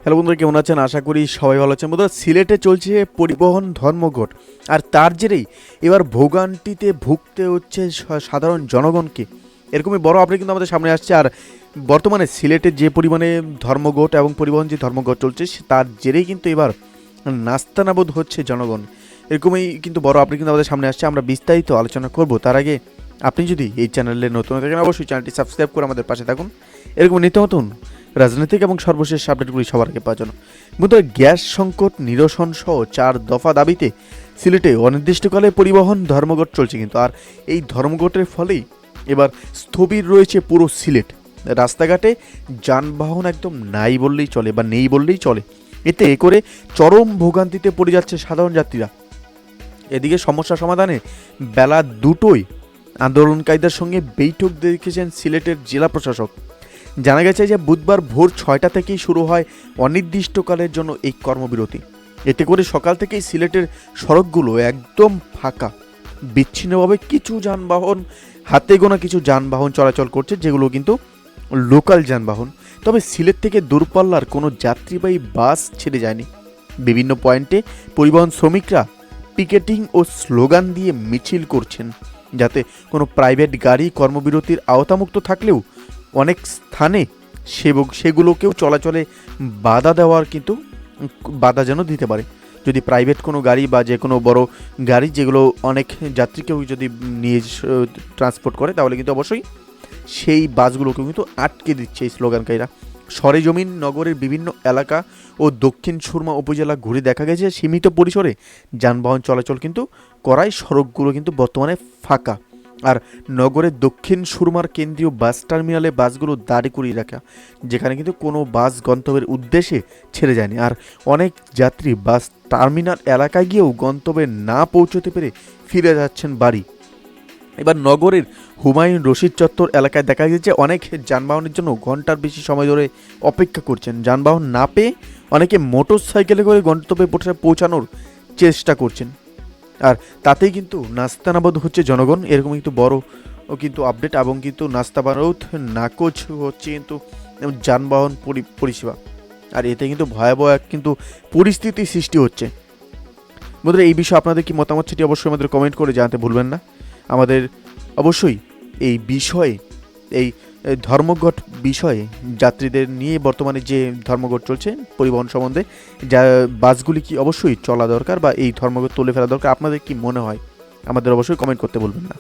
Hello বন্ধুরা, কেমন আছেন? আশা করি সবাই ভালো আছেন। বন্ধুরা, সিলেটে চলছে পরিবহন ধর্মঘট, আর তার জেরেই এবার ভোগান্তিতে ভুগতে হচ্ছে সাধারণ জনগণকে। এরকমই বড় আপডেট কিন্তু আমাদের সামনে আসছে। আর বর্তমানে সিলেটে যে পরিমাণে ধর্মঘট এবং পরিবহন যে ধর্মঘট চলছে তার জেরেই কিন্তু এবার নাস্তানাবুদ হচ্ছে জনগণ। এরকমই কিন্তু বড় আপডেট কিন্তু আমাদের সামনে আসছে, আমরা বিস্তারিত আলোচনা করব। তার আগে আপনি যদি এই চ্যানেলে নতুন থাকেন অবশ্যই চ্যানেলটি সাবস্ক্রাইব করে আমাদের পাশে থাকুন এরকম নিত্য নতুন রাজনৈতিক এবং সর্বশেষ আপডেটগুলি সবার আগে পাওয়ার জন্য। বন্ধুরা, গ্যাস সংকট নিরসন সহ 4 দফা দাবিতে সিলেটে অনির্দিষ্টকালে পরিবহন ধর্মঘট চলছে কিন্তু। আর এই ধর্মঘটের ফলেই এবার স্থবির রয়েছে পুরো সিলেট। রাস্তাঘাটে যানবাহন একদম নাই বললেই চলে বা নেই বললেই চলে। এতে করে চরম ভোগান্তিতে পড়ে যাচ্ছে সাধারণ যাত্রীরা। এদিকে সমস্যা সমাধানে বেলা 2টোয় আন্দোলনকারীদের সঙ্গে বৈঠক দেখেছেন সিলেটের জেলা প্রশাসক। জানা গেছে যে বুধবার ভোর 6টা থেকেই শুরু হয় অনির্দিষ্টকালের জন্য এই কর্মবিরতি। এতে করে সকাল থেকেই সিলেটের সড়কগুলো একদম ফাঁকা। বিচ্ছিন্নভাবে কিছু যানবাহন, হাতে গোনা কিছু যানবাহন চলাচল করছে, যেগুলো কিন্তু লোকাল যানবাহন। তবে সিলেট থেকে দূরপাল্লার কোনো যাত্রীবাহী বাস ছেড়ে যায়নি। বিভিন্ন পয়েন্টে পরিবহন শ্রমিকরা পিকেটিং ও স্লোগান দিয়ে মিছিল করছেন, যাতে কোনো প্রাইভেট গাড়ি কর্মবিরতির আওতামুক্ত থাকলেও অনেক স্থানে সেগুলোকেও চলাচলে বাধা দেওয়ার কিন্তু বাধা যেন দিতে পারে। যদি প্রাইভেট কোনো গাড়ি বা যে কোনো বড় গাড়ি যেগুলো অনেক যাত্রীকেও যদি নিয়ে ট্রান্সপোর্ট করে, তাহলে কিন্তু অবশ্যই সেই বাসগুলোকেও কিন্তু আটকে দিচ্ছে এই স্লোগানকারীরা। সরেজমিন নগরের বিভিন্ন এলাকা ও দক্ষিণ সুরমা উপজেলা ঘুরে দেখা গেছে সীমিত পরিসরে যানবাহন চলাচল কিন্তু করায় সড়কগুলো কিন্তু বর্তমানে ফাঁকা। আর নগরের দক্ষিণ সুরমার কেন্দ্রীয় বাস টার্মিনালে বাসগুলো দাঁড়ি করিয়ে রাখা, যেখানে কিন্তু কোনো বাস গন্তব্যের উদ্দেশ্যে ছেড়ে যায়নি। আর অনেক যাত্রী বাস টার্মিনাল এলাকায় গিয়েও গন্তব্যে না পৌঁছতে পেরে ফিরে যাচ্ছেন বাড়ি। এবার নগরের হুমায়ুন রশিদ চত্বর এলাকায় দেখা গেছে অনেক যানবাহনের জন্য ঘন্টার বেশি সময় ধরে অপেক্ষা করছেন। যানবাহন না পেয়ে অনেকে মোটর সাইকেলে করে গন্তব্যে পৌঁছানোর চেষ্টা করছেন। আর তাতেই কিন্তু নাস্তানাবুদ হচ্ছে জনগণ। এরকম কিন্তু বড় কিন্তু আপডেট, এবং কিন্তু নাস্তানাবুদ নাকচ হচ্ছে কিন্তু যানবাহন পরিষেবা। আর এতে কিন্তু ভয়াবহ কিন্তু পরিস্থিতি সৃষ্টি হচ্ছে। বন্ধুরা, এই বিষয়ে আপনাদের কি মতামত সেটি অবশ্যই আমাদের কমেন্ট করে জানাতে ভুলবেন না। আমাদের অবশ্যই এই বিষয়ে, এই ধর্মঘট বিষয়ে, যাত্রীদের নিয়ে বর্তমানে যে ধর্মঘট চলছে পরিবহন সম্বন্ধে, যা বাসগুলি কি অবশ্যই চলা দরকার বা এই ধর্মঘট তুলে ফেলা দরকার, আপনাদের কি মনে হয় আমাদের অবশ্যই কমেন্ট করতে ভুলবেন না।